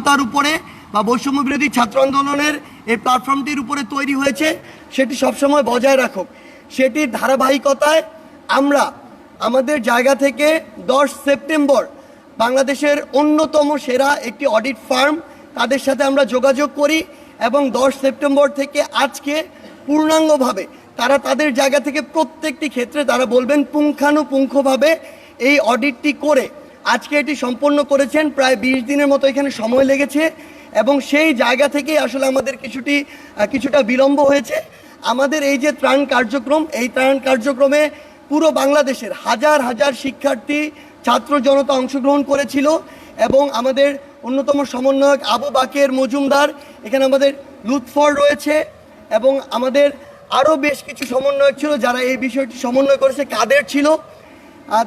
তার উপরে বা বৈষম্য বিরোধী ছাত্র আন্দোলনের এই প্ল্যাটফর্মটির উপরে তৈরি হয়েছে সেটি সবসময় বজায় রাখুক। সেটির ধারাবাহিকতায় আমরা আমাদের জায়গা থেকে 10 সেপ্টেম্বর বাংলাদেশের অন্যতম সেরা একটি অডিট ফার্ম তাদের সাথে আমরা যোগাযোগ করি এবং 10 সেপ্টেম্বর থেকে আজকে পূর্ণাঙ্গভাবে তারা তাদের জায়গা থেকে প্রত্যেকটি ক্ষেত্রে তারা বলবেন পুঙ্খানুপুঙ্খভাবে এই অডিটটি করে আজকে এটি সম্পন্ন করেছেন। প্রায় 20 দিনের মতো এখানে সময় লেগেছে এবং সেই জায়গা থেকেই আসলে আমাদের কিছুটা বিলম্ব হয়েছে। আমাদের এই যে ত্রাণ কার্যক্রম, এই ত্রাণ কার্যক্রমে পুরো বাংলাদেশের হাজার হাজার শিক্ষার্থী ছাত্র জনতা অংশগ্রহণ করেছিল এবং আমাদের অন্যতম সমন্বয়ক আবু বাকের মজুমদার, এখানে আমাদের লুৎফর রয়েছে এবং আমাদের আরও বেশ কিছু সমন্বয়ক ছিল যারা এই বিষয়টি সমন্বয় করেছে। কাদের ছিল,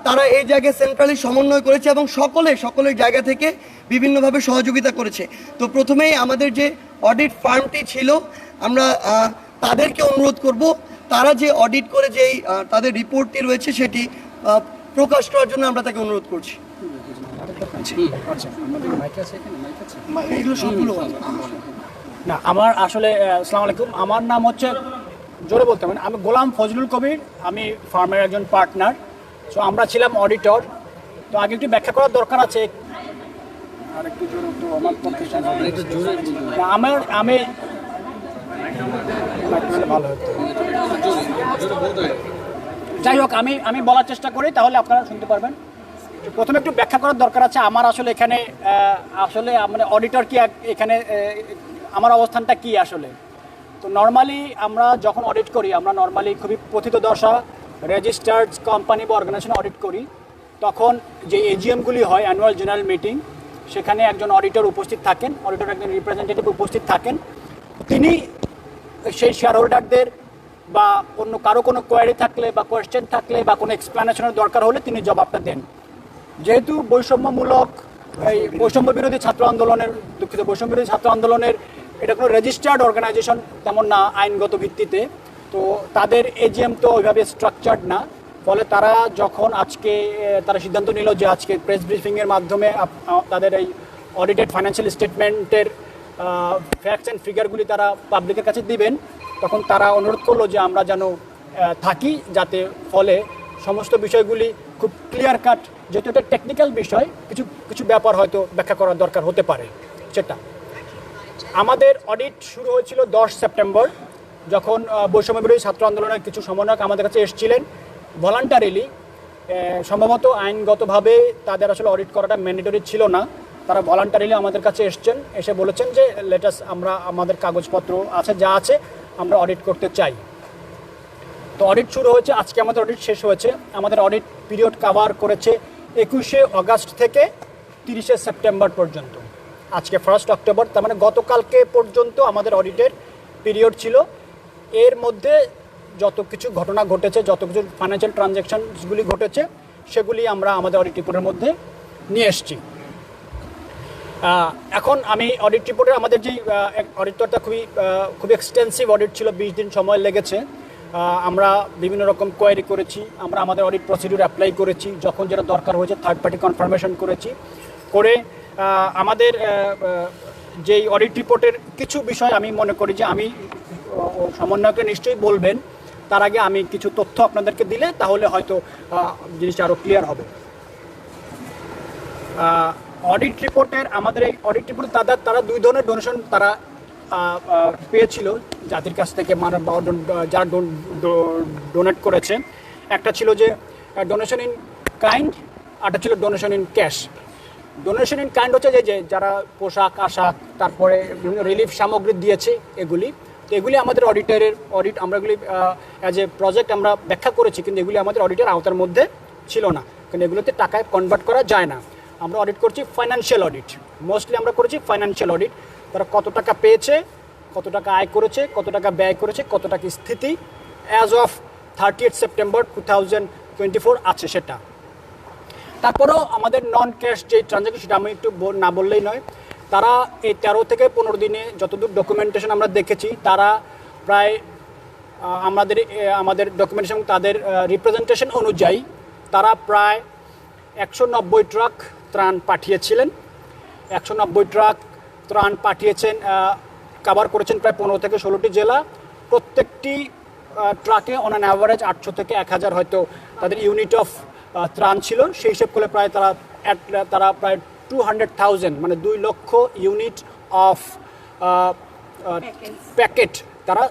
তারা এই জায়গায় সেন্ট্রালি সমন্বয় করেছে এবং সকলের জায়গা থেকে বিভিন্নভাবে সহযোগিতা করেছে। তো প্রথমেই আমাদের যে অডিট ফার্মটি ছিল আমরা তাদেরকে অনুরোধ করব তারা যে অডিট করে যেই তাদের রিপোর্টটি রয়েছে সেটি প্রকাশ করার জন্য আমরা তাকে অনুরোধ করছি। না, আমার আসলে আসসালামু আলাইকুম, আমার নাম হচ্ছে, জোরে বলতে হবে, আমি গোলাম ফজলুল কবির, আমি ফার্মের একজন পার্টনার। সো আমরা ছিলাম অডিটর। তো আগে একটু ব্যাখ্যা করার দরকার আছে। আমি ভালো হতো, যাই হোক আমি বলার চেষ্টা করি তাহলে আপনারা শুনতে পারবেন। প্রথমে একটু ব্যাখ্যা করার দরকার আছে আমার আসলে এখানে আসলে মানে অডিটর কি এখানে আমার অবস্থানটা কি আসলে। তো নর্মালি আমরা যখন অডিট করি আমরা নর্মালি খুবই পতিতদশা রেজিস্টার্ড কোম্পানি বা অর্গানাইজেশন অডিট করি, তখন যে এজিএমগুলি হয় অ্যানুয়াল জেনারেল মিটিং, সেখানে একজন অডিটর উপস্থিত থাকেন, অডিটর একজন রিপ্রেজেন্টেটিভ উপস্থিত থাকেন। তিনি সেই শেয়ার হোল্ডারদের বা অন্য কারো কোনো কোয়ারি থাকলে বা কোয়েশ্চেন থাকলে বা কোনো এক্সপ্লানেশনের দরকার হলে তিনি জবাবটা দেন। যেহেতু বৈষম্যমূলক এই বৈষম্য বিরোধী ছাত্র আন্দোলনের এটা কোনো রেজিস্টার্ড অর্গানাইজেশন তেমন না আইনগত ভিত্তিতে, তো তাদের এজিএম তো ওইভাবে স্ট্রাকচার্ড না। ফলে তারা যখন আজকে তারা সিদ্ধান্ত নিল যে আজকে প্রেস ব্রিফিংয়ের মাধ্যমে তাদের এই অডিটেড ফাইন্যান্সিয়াল স্টেটমেন্টের ফ্যাক্টস অ্যান্ড ফিগারগুলি তারা পাবলিকের কাছে দিবেন, তখন তারা অনুরোধ করলো যে আমরা যেন থাকি, যাতে ফলে সমস্ত বিষয়গুলি খুব ক্লিয়ার কাট, যেহেতু এটা টেকনিক্যাল বিষয়, কিছু ব্যাপার হয়তো ব্যাখ্যা করার দরকার হতে পারে। সেটা আমাদের অডিট শুরু হয়েছিল 10 সেপ্টেম্বর, যখন বৈষম্য বিরোধী ছাত্র আন্দোলনের কিছু সমন্বয়ক আমাদের কাছে এসেছিলেন ভলান্টারিলি। সম্ভবত আইনগতভাবে তাদের আসলে অডিট করাটা ম্যান্ডেটরি ছিল না, তারা ভলান্টারিলি আমাদের কাছে এসে বলেছেন যে লেটাস আমরা আমাদের কাগজপত্র আছে যা আছে আমরা অডিট করতে চাই। তো অডিট শুরু হয়েছে, আজকে আমাদের অডিট শেষ হয়েছে। আমাদের অডিট পিরিয়ড কভার করেছে 21শে অগাস্ট থেকে 30শে সেপ্টেম্বর পর্যন্ত। আজকে 1 অক্টোবর, তার মানে গতকালকে পর্যন্ত আমাদের অডিটের পিরিয়ড ছিল। এর মধ্যে যত কিছু ঘটনা ঘটেছে, যত কিছু ফাইন্যান্সিয়াল ট্রানজ্যাকশনসগুলি ঘটেছে, সেগুলি আমরা আমাদের অডিট রিপোর্টের মধ্যে নিয়ে এসেছি। এখন আমি অডিট রিপোর্টের আমাদের যে অডিটটা খুবই এক্সটেন্সিভ অডিট ছিল, 20 দিন সময় লেগেছে। আমরা বিভিন্ন রকম কোয়ারি করেছি, আমরা আমাদের অডিট প্রসিডিউর অ্যাপ্লাই করেছি, যখন যেটা দরকার হয়েছে থার্ড পার্টি কনফার্মেশন করেছি। করে আমাদের যেই অডিট রিপোর্টের কিছু বিষয় আমি মনে করি যে আমি সমন্বয়কে নিশ্চয়ই বলবেন, তার আগে আমি কিছু তথ্য আপনাদেরকে দিলে তাহলে হয়তো জিনিসটা আরও ক্লিয়ার হবে। অডিট রিপোর্টের আমাদের এই অডিট রিপোর্টে তারা 2 ধরনের ডোনেশন তারা পেয়েছিল জাতির কাছ থেকে, মানে যারা ডোনেট করেছে। একটা ছিল যে ডোনেশন ইন কাইন্ড, আরটা ছিল donation in cash. Donation in kind হচ্ছে যে যারা পোশাক আশাক তারপরে বিভিন্ন রিলিফ সামগ্রী দিয়েছে এগুলি। তো এগুলি আমাদের অডিট আমরা এগুলি অ্যাজ এ প্রজেক্ট আমরা ব্যাখ্যা করেছি, কিন্তু এগুলি আমাদের অডিটের আওতার মধ্যে ছিল না, কারণ এগুলোতে টাকায় কনভার্ট করা যায় না। আমরা অডিট করছি ফাইন্যান্সিয়াল অডিট, মোস্টলি আমরা করেছি ফাইন্যান্সিয়াল অডিট। তারা কত টাকা পেয়েছে, কত টাকা আয় করেছে, কত টাকা ব্যয় করেছে, কত টাকা স্থিতি অ্যাজ অফ 30 সেপ্টেম্বর 2024 আছে সেটা। তারপরেও আমাদের নন ক্যাশ যে ট্রানজ্যাকশন, সেটা আমি একটু না বললেই নয়। তারা এই 13 থেকে 15 দিনে যতদূর ডকুমেন্টেশন আমরা দেখেছি, তারা প্রায় আমাদের ডকুমেন্টেশন তাদের রিপ্রেজেন্টেশন অনুযায়ী তারা প্রায় 190 ট্রাক ত্রাণ পাঠিয়েছিলেন। 190 ট্রাক ত্রাণ পাঠিয়েছেন, কভার করেছেন প্রায় 15 থেকে 16টি জেলা। প্রত্যেকটি ট্রাকে অন অ্যান অ্যাভারেজ 800 থেকে 1000 হয়তো তাদের ইউনিট অফ ত্রাণ ছিল। সেই হিসেব করলে প্রায় তারা প্রায় 200,000 মানে 2 লক্ষ ইউনিট অফ প্যাকেট তারা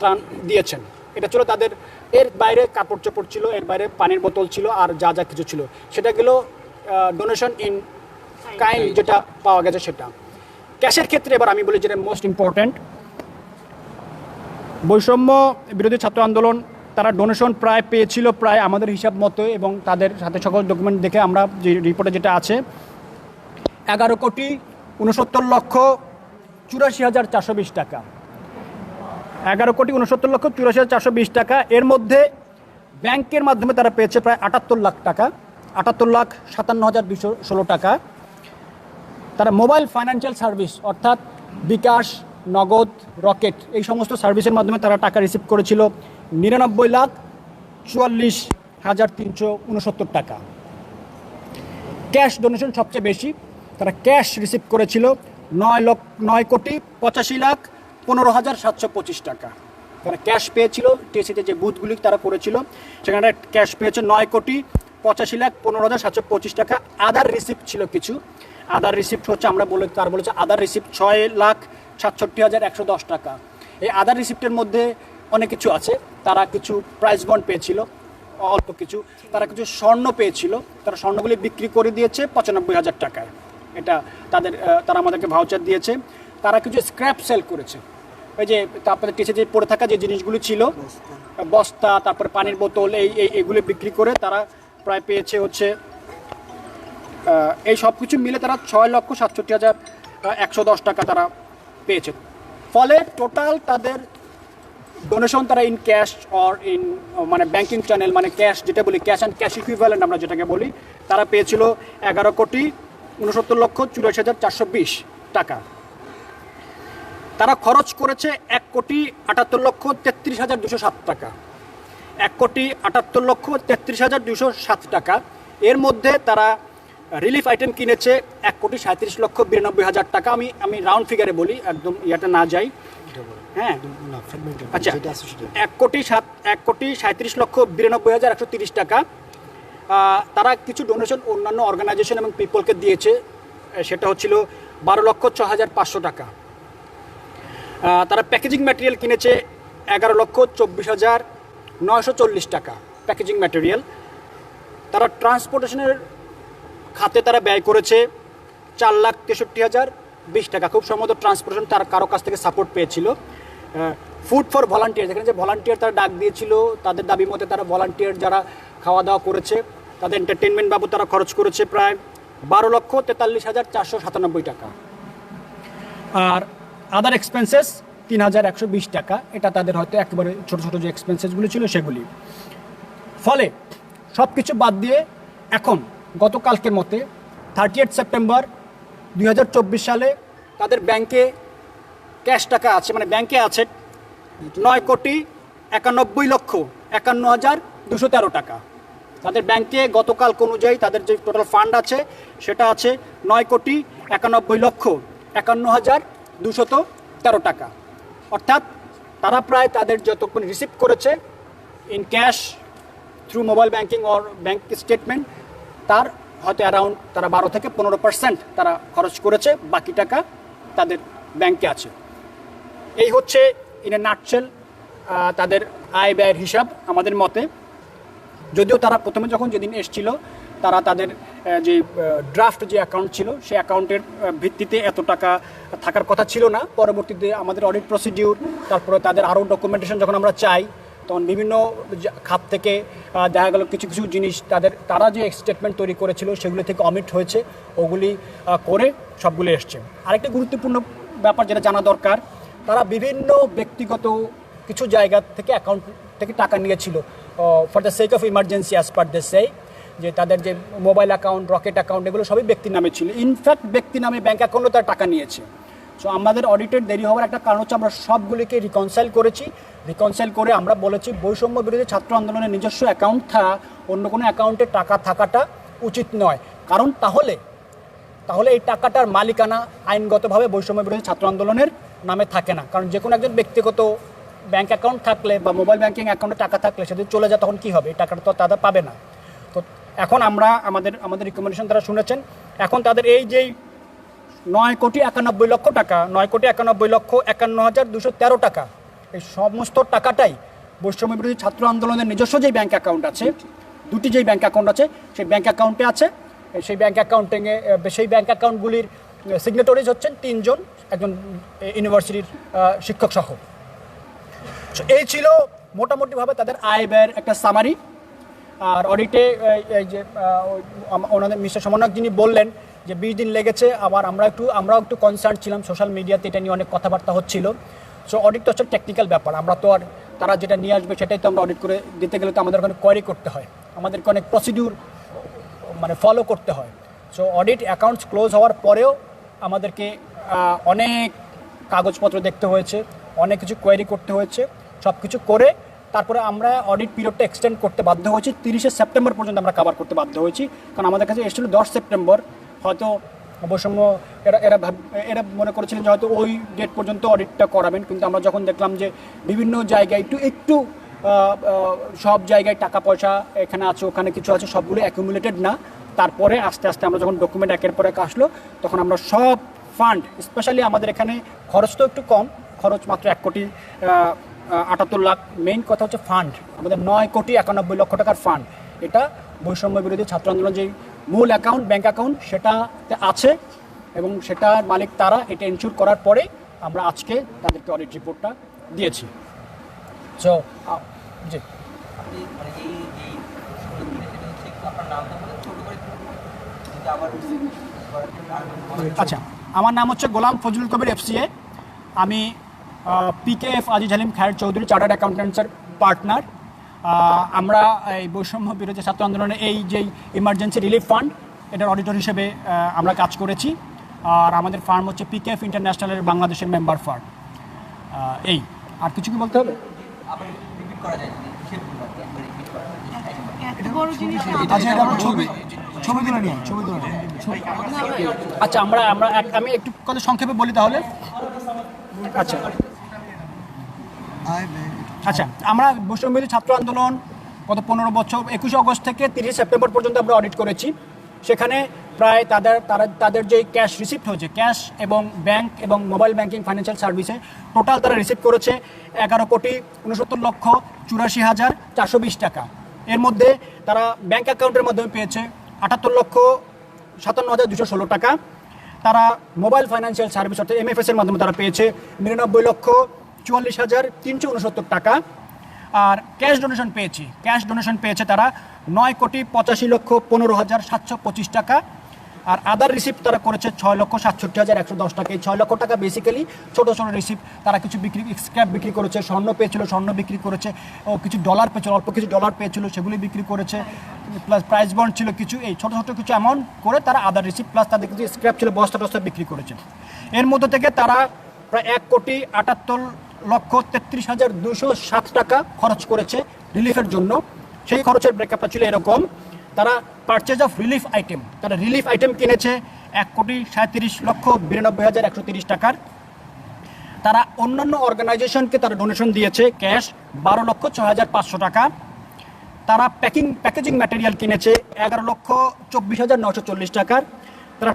ত্রাণ দিয়েছেন। এটা ছিল তাদের, এর বাইরে কাপড় চোপড় ছিল, এর বাইরে পানির বোতল ছিল, আর যা যা কিছু ছিল সেটা গেল ডোনেশন ইন কাইন্ড যেটা পাওয়া গেছে সেটা। ক্যাশের ক্ষেত্রে এবার আমি বলি যেটা মোস্ট ইম্পর্ট্যান্ট, বৈষম্য বিরোধী ছাত্র আন্দোলন তারা ডোনেশন প্রায় পেয়েছিল প্রায় আমাদের হিসাব মতো, এবং তাদের সাথে সকল ডকুমেন্ট দেখে আমরা যে রিপোর্টে যেটা আছে 11,69,84,420 টাকা, 11,69,84,420 টাকা। এর মধ্যে ব্যাংকের মাধ্যমে তারা পেয়েছে প্রায় 78 লাখ টাকা, 78,57,216 টাকা। তারা মোবাইল ফাইন্যান্সিয়াল সার্ভিস অর্থাৎ বিকাশ, নগদ, রকেট এই সমস্ত সার্ভিসের মাধ্যমে তারা টাকা রিসিভ করেছিল 99,44,369 টাকা। ক্যাশ ডোনেশন সবচেয়ে বেশি, তারা ক্যাশ রিসিভ করেছিল 9,15,15,725 টাকা। তারা ক্যাশ পেয়েছিল, টিএসসিতে যে বুথগুলি তারা করেছিল সেখানে ক্যাশ পেয়েছে 9,85,15,725 টাকা। আদার রিসিপ্ট ছিল কিছু, আদার রিসিপ্ট হচ্ছে আমরা বলেছে আদার রিসিপ্ট 6,67,110 টাকা। এই আদার রিসিপ্টের মধ্যে অনেক কিছু আছে, তারা কিছু প্রাইস বন্ড পেয়েছিল অল্প কিছু, তারা কিছু স্বর্ণ পেয়েছিল, তারা স্বর্ণগুলি বিক্রি করে দিয়েছে 95,000 টাকায়, এটা তারা আমাদেরকে ভাউচার দিয়েছে। তারা কিছু স্ক্র্যাপ সেল করেছে, ওই যে তারপরে টিসে যে পড়ে থাকা যে জিনিসগুলি ছিল, বস্তা, তারপরে পানির বোতল, এইগুলি বিক্রি করে তারা প্রায় পেয়েছে হচ্ছে এই সব কিছু মিলে তারা 6,67,110 টাকা তারা পেয়েছে। ফলে টোটাল তাদের ডোনেশন তারা ইন ক্যাশ অর ইন মানে ব্যাংকিং চ্যানেল মানে ক্যাশ যেটা বলি, ক্যাশ অ্যান্ড ক্যাশ ইকুইভ্যালেন্ট আমরা যেটাকে বলি, তারা পেয়েছিল 11,69,84,420 টাকা। তারা খরচ করেছে 1,78,33,207 টাকা, 1,78,33,207 টাকা। এর মধ্যে তারা রিলিফ আইটেম কিনেছে 1,37,92,000 টাকা। আমি রাউন্ড ফিগারে বলি, একদম ইয়াটা না যাই। হ্যাঁ, আচ্ছা, 1,37,92,130 টাকা। তারা কিছু ডোনেশন অন্যান্য অর্গানাইজেশন এবং পিপলকে দিয়েছে, সেটা হচ্ছিল 12,06,500 টাকা। তারা প্যাকেজিং ম্যাটেরিয়াল কিনেছে 11,24,940 টাকা প্যাকেজিং ম্যাটেরিয়াল। তারা ট্রান্সপোর্টেশনের খাতে তারা ব্যয় করেছে 4,63,020 টাকা। খুব সম্ভবত ট্রান্সপোর্টেশন তার কারো কাছ থেকে সাপোর্ট পেয়েছিল। ফুড ফর ভলান্টিয়ার, যেখানে যে ভলান্টিয়ার তারা ডাক দিয়েছিল, তাদের দাবি মতে তারা ভলান্টিয়ার যারা খাওয়া দাওয়া করেছে, তাদের এন্টারটেনমেন্ট বাবদ তারা খরচ করেছে প্রায় 12,43,497 টাকা। আর আদার এক্সপেন্সেস 3,120 টাকা, এটা তাদের হয়তো একেবারে ছোটো ছোটো যে এক্সপেন্সেসগুলি ছিল সেগুলি। ফলে সব কিছু বাদ দিয়ে এখন গতকালকের মতে 30 সেপ্টেম্বর 2024 সালে তাদের ব্যাংকে ক্যাশ টাকা আছে, মানে ব্যাংকে আছে 9,91,51,213 টাকা। তাদের ব্যাংকে গতকাল অনুযায়ী তাদের যে টোটাল ফান্ড আছে সেটা আছে 9,91,51,213 টাকা। অর্থাৎ তারা প্রায় তাদের যতক্ষণ রিসিভ করেছে in cash through mobile banking or bank statement, তার হয়তো অ্যারাউন্ড তারা 12 থেকে 15% তারা খরচ করেছে, বাকি টাকা তাদের ব্যাংকে আছে। এই হচ্ছে ইন এ নাটশেল তাদের আয় ব্যয়ের হিসাব আমাদের মতে। যদিও তারা প্রথমে যখন যেদিন এসেছিল তারা তাদের যে ড্রাফট যে অ্যাকাউন্ট ছিল সেই অ্যাকাউন্টের ভিত্তিতে এত টাকা থাকার কথা ছিল না। পরবর্তীতে আমাদের অডিট প্রসিডিউর, তারপরে তাদের আরও ডকুমেন্টেশন যখন আমরা চাই, তখন বিভিন্ন খাত থেকে দেখা গেল কিছু কিছু জিনিস তারা যে স্টেটমেন্ট তৈরি করেছিল সেগুলি থেকে অমিট হয়েছে, ওগুলি করে সবগুলি এসছে। আরেকটা গুরুত্বপূর্ণ ব্যাপার যেটা জানা দরকার, তারা বিভিন্ন ব্যক্তিগত কিছু জায়গা থেকে অ্যাকাউন্ট থেকে টাকা নিয়েছিল for the sake of emergency as per the সেই, যে তাদের যে মোবাইল অ্যাকাউন্ট, রকেট অ্যাকাউন্ট, এগুলো সবই ব্যক্তির নামে ছিল। ইনফ্যাক্ট ব্যক্তি নামে ব্যাঙ্ক অ্যাকাউন্টও তারা টাকা নিয়েছে। সো আমাদের অডিটের দেরি হওয়ার একটা কারণ হচ্ছে আমরা সবগুলিকে রিকনসাইল করেছি। রিকনসাইল করে আমরা বলেছি বৈষম্য বিরোধী ছাত্র আন্দোলনের নিজস্ব অ্যাকাউন্ট অন্য কোনো অ্যাকাউন্টে টাকা থাকাটা উচিত নয়, কারণ তাহলে তাহলে এই টাকাটার মালিকানা আইনগতভাবে বৈষম্য বিরোধী ছাত্র আন্দোলনের নামে থাকে না। কারণ যে কোনো একজন ব্যক্তিগত ব্যাংক অ্যাকাউন্ট থাকলে বা মোবাইল ব্যাংকিং অ্যাকাউন্টে টাকা থাকলে সেটা চলে যায়, তখন কী হবে? এই টাকাটা তো তারা পাবে না। তো এখন আমরা আমাদের রিকমেন্ডেশন তারা শুনেছেন, এখন তাদের এই যেই 9,91,00,000 টাকা, 9,91,51,213 টাকা, এই সমস্ত টাকাটাই বৈষম্য বিরোধী ছাত্র আন্দোলনের নিজস্ব যেই ব্যাংক অ্যাকাউন্ট আছে, দুটি যেই ব্যাংক অ্যাকাউন্ট আছে সেই ব্যাংক অ্যাকাউন্টে আছে। সেই ব্যাংক অ্যাকাউন্টগুলির সিগনেটরিজ হচ্ছেন 3 জন, একজন ইউনিভার্সিটির শিক্ষক সহ। এই ছিল মোটামুটিভাবে তাদের আয় ব্যয়ের একটা সামারি। আর অডিটে এই যে ওনাদের মিস্টার সমন্বয়ক যিনি বললেন যে 20 দিন লেগেছে, আবার আমরাও একটু কনসার্ন ছিলাম, সোশ্যাল মিডিয়াতে এটা নিয়ে অনেক কথাবার্তা হচ্ছিল। সো অডিট তো হচ্ছে টেকনিক্যাল ব্যাপার, আমরা তো আর তারা যেটা নিয়ে আসবে সেটাই তো আমরা অডিট করে দিতে গেলে তো আমাদের ওখানে কোয়ারি করতে হয়, আমাদেরকে অনেক প্রসিডিউর ফলো করতে হয়। সো অডিট অ্যাকাউন্টস ক্লোজ হওয়ার পরেও আমাদেরকে অনেক কাগজপত্র দেখতে হয়েছে, অনেক কিছু কোয়ারি করতে হয়েছে। সব কিছু করে তারপরে আমরা অডিট পিরিয়ডটা এক্সটেন্ড করতে বাধ্য হয়েছি, 30শে সেপ্টেম্বর পর্যন্ত আমরা কভার করতে বাধ্য হয়েছি। কারণ আমাদের কাছে এসেছিল 10 সেপ্টেম্বর, হয়তো অবশ্যম্য এরা মনে করেছিলেন যে হয়তো ওই ডেট পর্যন্ত অডিটটা করাবেন, কিন্তু আমরা যখন দেখলাম যে বিভিন্ন জায়গায় একটু সব জায়গায় টাকা পয়সা এখানে আছে ওখানে কিছু আছে, সবগুলো অ্যাকুমুলেটেড না, তারপরে আস্তে আস্তে আমরা যখন ডকুমেন্ট একের পর এক আসলো তখন আমরা সব ফান্ড, স্পেশালি আমাদের এখানে খরচ তো একটু কম, খরচ মাত্র 1,78,00,000। মেইন কথা হচ্ছে ফান্ড, আমাদের 9,91,00,000 টাকার ফান্ড, এটা বৈষম্য বিরোধী ছাত্র আন্দোলন যে মূল অ্যাকাউন্ট, ব্যাংক অ্যাকাউন্ট সেটাতে আছে এবং সেটার মালিক তারা। এটা ইনশিওর করার পরে আমরা আজকে তাদেরকে অডিট রিপোর্টটা দিয়েছি। সো জি, আচ্ছা, আমার নাম হচ্ছে গোলাম ফজলুল কবির FCA। আমি PKF আজিজ হালিম খায়ের চৌধুরী চার্টার্ড অ্যাকাউন্ট্যান্টসের পার্টনার। আমরা এই বৈষম্য বিরোধী ছাত্র আন্দোলনের এই যেই ইমার্জেন্সি রিলিফ ফান্ড এটার অডিটর হিসেবে আমরা কাজ করেছি। আর আমাদের ফার্ম হচ্ছে PKF ইন্টারন্যাশনালের বাংলাদেশের মেম্বার ফার্ম। এই আর কিছু কি বলতে হবে? আচ্ছা, আমি একটু কথা সংক্ষেপে বলি তাহলে। আচ্ছা, আমরা বৈষম্য বিরোধী ছাত্র আন্দোলন গত 15 বছর 21 আগস্ট থেকে 30 সেপ্টেম্বর পর্যন্ত আমরা অডিট করেছি। সেখানে প্রায় তাদের যে ক্যাশ রিসিপ্ট হয়েছে, ক্যাশ এবং ব্যাংক এবং মোবাইল ব্যাংকিং ফাইন্যান্সিয়াল সার্ভিসে টোটাল তারা রিসিভ করেছে 11,69,84,420 টাকা। এর মধ্যে তারা ব্যাংক অ্যাকাউন্টের মাধ্যমে পেয়েছে 78,57,216 টাকা। তারা মোবাইল ফাইন্যান্সিয়াল সার্ভিস অর্থাৎ MFS এর মাধ্যমে তারা পেয়েছে 99,44,369 টাকা। আর ক্যাশ ডোনেশন পেয়েছে তারা 9,85,15,725 টাকা। আর আদার রিসিপ্ট তারা করেছে 6,67,110 টাকা। এই 6 লক্ষ টাকা বেসিক্যালি ছোটো ছোটো রিসিপ্ট, তারা কিছু স্ক্র্যাপ বিক্রি করেছে, স্বর্ণ পেয়েছিল স্বর্ণ বিক্রি করেছে, ও কিছু ডলার পেয়েছিল, অল্প কিছু ডলার পেয়েছিল সেগুলি বিক্রি করেছে, প্লাস প্রাইস বন্ড ছিল কিছু, এই ছোটো ছোটো কিছু অ্যামাউন্ট করে তারা আদার রিসিপ্ট প্লাস তাদের কিছু স্ক্র্যাপ ছিল বস্তা টস্তা বিক্রি করেছে। এর মধ্যে থেকে তারা প্রায় 1,78,33,207 টাকা খরচ করেছে রিলিফের জন্য। সেই খরচের ব্রেকআপটা ছিল এরকম: তারা পারচেজ অফ রিলিফ আইটেম, তারা রিলিফ আইটেম কিনেছে 1,37,92,130 টাকার। তারা অন্যান্য অর্গানাইজেশনকে তারা ডোনেশন দিয়েছে ক্যাশ 12,06,500 টাকা। তারা প্যাকেজিং ম্যাটেরিয়াল কিনেছে 11,24,940 টাকার। তারা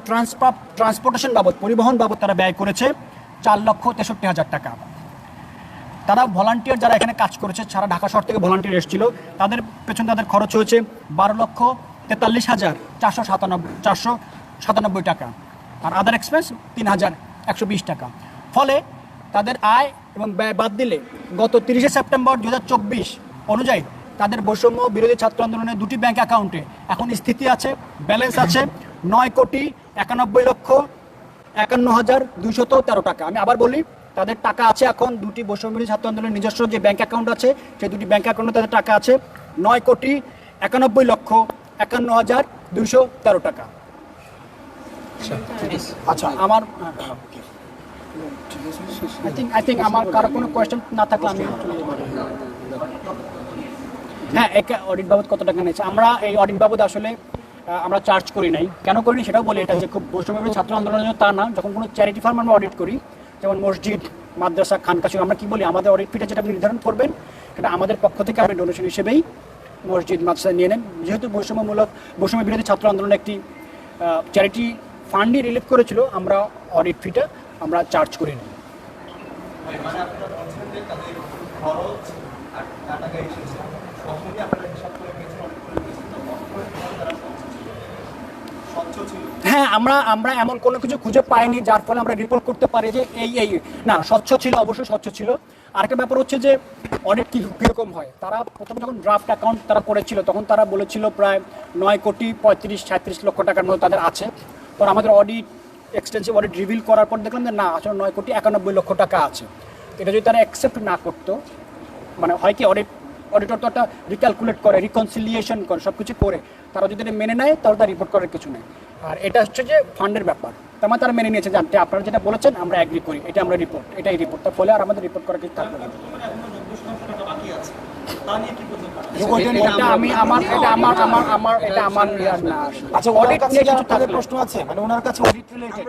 ট্রান্সপোর্টেশন বাবদ, পরিবহন বাবদ তারা ব্যয় করেছে 4,63,000 টাকা। তারা ভলান্টিয়ার যারা এখানে কাজ করেছে, সারা ঢাকা শহর থেকে ভলান্টিয়ার এসেছিল, তাদের পেছনে তাদের খরচ হয়েছে 12,43,497 টাকা। আর আদার এক্সপেন্স 3,120 টাকা। ফলে তাদের আয় এবং ব্যয় বাদ দিলে গত 30শে সেপ্টেম্বর 2024 অনুযায়ী তাদের বৈষম্য বিরোধী ছাত্র আন্দোলনের দুটি ব্যাংক অ্যাকাউন্টে এখন স্থিতি আছে, ব্যালেন্স আছে 9,91,51,213 টাকা। আমি আবার বলি, তাদের টাকা আছে এখন দুটি বৈষম্য বিরোধী ছাত্র আন্দোলনের নিজস্ব যে ব্যাংক অ্যাকাউন্ট আছে সেই দুটি ব্যাংক অ্যাকাউন্টে তাদের টাকা আছে 9,91,51,213 টাকা। আচ্ছা, আমার আই থিঙ্ক আমার কারো কোনো কোয়েশ্চেন না থাকলে আমি হ্যাঁ, অডিট বাবদ কত টাকা নিয়েছে আমরা এই অডিট বাবদ আসলে আমরা চার্জ করি নাই। কেন করিনি সেটাও বলি, এটা যে খুব বৈষম্য ছাত্র আন্দোলনের জন্য তা না। যখন কোনো চ্যারিটি ফার্ম আমরা অডিট করি, যেমন মসজিদ, মাদ্রাসা, খানকা, আমরা কি বলি, আমাদের অডিট ফিটা যেটা আপনি নির্ধারণ করবেন সেটা আমাদের পক্ষ থেকে আপনি ডোনেশন হিসেবেই মসজিদ, মাদ্রাসা নিয়ে নেন। যেহেতু বৈষম্য বিরোধী ছাত্র আন্দোলন একটি চ্যারিটি ফান্ডই রিলিভ করেছিল, আমরা অডিট ফিটা আমরা চার্জ করি না। হ্যাঁ, আমরা এমন কোনো কিছু খুঁজে পাইনি যার ফলে আমরা রিপোর্ট করতে পারি যে এই না, স্বচ্ছ ছিল, অবশ্যই স্বচ্ছ ছিল। আরেকটা ব্যাপার হচ্ছে যে অডিট কীরকম হয়, তারা প্রথমে যখন ড্রাফট অ্যাকাউন্ট তারা করেছিল তখন তারা বলেছিল প্রায় 9,35,37 লক্ষ টাকার মতো তাদের আছে। পর আমাদের অডিট, এক্সটেন্সিভ অডিট রিভিল করার পর দেখলাম যে না, আসলে 9,91 লক্ষ টাকা আছে। এটা যদি তারা অ্যাকসেপ্ট না করতো, মানে হয় কি, অডিটর তো একটা রিক্যালকুলেট করে, রিকনসিলিয়েশন করে, সব কিছু করে তারা যদি এটা মেনে নেয় তাহলে তার রিপোর্ট করার কিছু নেই। আর এটা হচ্ছে যে ফান্ডের ব্যাপার, তার মানে তারা মেনে নিয়েছে যে আপনারা যেটা বলেছেন আমরা অ্যাগ্রি করি, এটা আমরা এটাই রিপোর্ট, তার ফলে আর আমাদের রিপোর্ট করার কিছু থাকবে না। আচ্ছা, অডিট নিয়ে কিছু প্রশ্ন আছে, মানে ওনার কাছে অডিট রিলেটেড।